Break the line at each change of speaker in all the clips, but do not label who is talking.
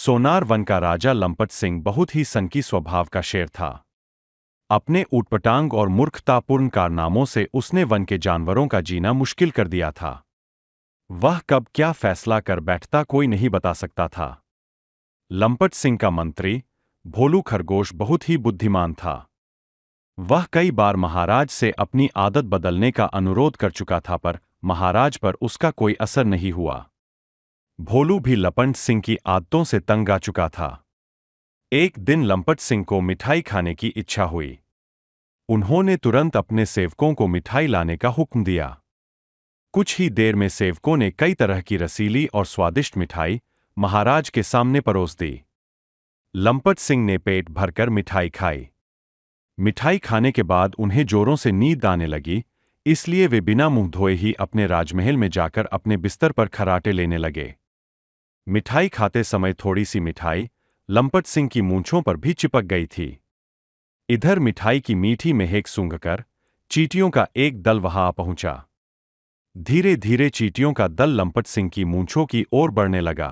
सोनार one का राजा लंपट सिंह बहुत ही सनकी स्वभाव का शेर था। अपने ऊटपटांग और मूर्खतापूर्ण कारनामों से उसने वन के जानवरों का जीना मुश्किल कर दिया था। वह कब क्या फैसला कर बैठता कोई नहीं बता सकता था। लंपट सिंह का मंत्री भोलू खरगोश बहुत ही बुद्धिमान था। वह कई बार महाराज से अपनी आदत बदलने का अनुरोध कर चुका था, पर महाराज पर उसका कोई असर नहीं हुआ। भोलू भी लंपट सिंह की आदतों से तंग आ चुका था। एक दिन लंपट सिंह को मिठाई खाने की इच्छा हुई। उन्होंने तुरंत अपने सेवकों को मिठाई लाने का हुक्म दिया। कुछ ही देर में सेवकों ने कई तरह की रसीली और स्वादिष्ट मिठाई महाराज के सामने परोस दी। लंपट सिंह ने पेट भरकर मिठाई खाई। मिठाई खाने के बाद उन्हें जोरों से नींद आने लगी, इसलिए वे बिना मुंह धोए ही अपने राजमहल में जाकर अपने बिस्तर पर खर्राटे लेने लगे। मिठाई खाते समय थोड़ी सी मिठाई लंपट सिंह की मूंछों पर भी चिपक गई थी। इधर मिठाई की मीठी महक सूंघकर चींटियों का एक दल वहां आ पहुंचा। धीरे धीरे चींटियों का दल लंपट सिंह की मूंछों की ओर बढ़ने लगा।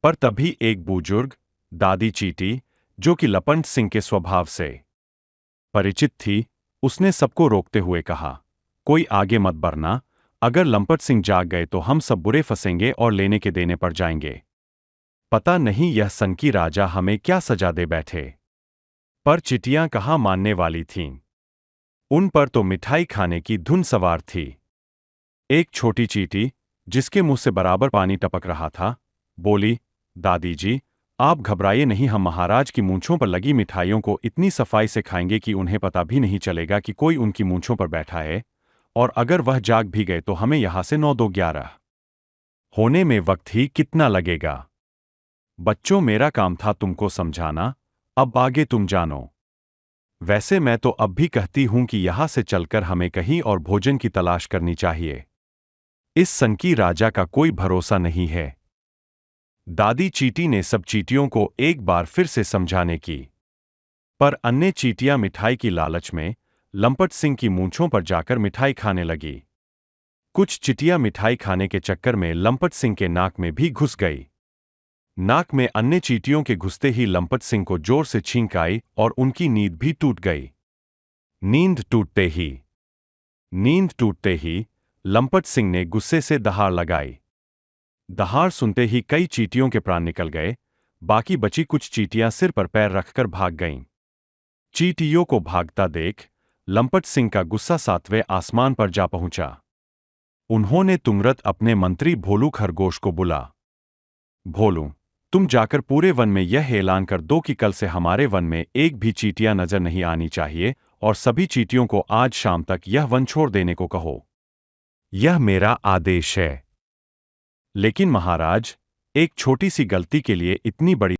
पर तभी एक बुजुर्ग दादी चींटी, जो कि लंपट सिंह के स्वभाव से परिचित थी, उसने सबको रोकते हुए कहा, कोई आगे मत बढ़ना। अगर लंपट सिंह जाग गए तो हम सब बुरे फंसेंगे और लेने के देने पड़ जाएंगे। पता नहीं यह सनकी राजा हमें क्या सजा दे बैठे। पर चिटियां कहाँ मानने वाली थीं। उन पर तो मिठाई खाने की धुन सवार थी। एक छोटी चींटी, जिसके मुंह से बराबर पानी टपक रहा था, बोली, दादी जी, आप घबराइए नहीं, हम महाराज की मूंछों पर लगी मिठाइयों को इतनी सफाई से खाएंगे कि उन्हें पता भी नहीं चलेगा कि कोई उनकी मूंछों पर बैठा है, और अगर वह जाग भी गए तो हमें यहां से 9-2-11 होने में वक्त ही कितना लगेगा। बच्चों, मेरा काम था तुमको समझाना, अब आगे तुम जानो। वैसे मैं तो अब भी कहती हूं कि यहां से चलकर हमें कहीं और भोजन की तलाश करनी चाहिए। इस सनकी राजा का कोई भरोसा नहीं है। दादी चींटी ने सब चींटियों को एक बार फिर से समझाने की, पर अन्य चींटियां मिठाई की लालच में लंपट सिंह की मूंछों पर जाकर मिठाई खाने लगी। कुछ चिटियां मिठाई खाने के चक्कर में लंपट सिंह के नाक में भी घुस गई। नाक में अन्य चींटियों के घुसते ही लंपट सिंह को जोर से छींक आई और उनकी नींद भी टूट गई। नींद टूटते ही लंपट सिंह ने गुस्से से दहाड़ लगाई। दहाड़ सुनते ही कई चींटियों के प्राण निकल गए। बाकी बची कुछ चींटियां सिर पर पैर रखकर भाग गईं। चींटियों को भागता देख लंपट सिंह का गुस्सा 7वें आसमान पर जा पहुंचा। उन्होंने तुरंत अपने मंत्री भोलू खरगोश को बुला, भोलू, तुम जाकर पूरे वन में यह ऐलान कर दो कि कल से हमारे वन में एक भी चींटियां नजर नहीं आनी चाहिए, और सभी चींटियों को आज शाम तक यह वन छोड़ देने को कहो। यह मेरा आदेश है। लेकिन महाराज, एक छोटी सी गलती के लिए इतनी बड़ी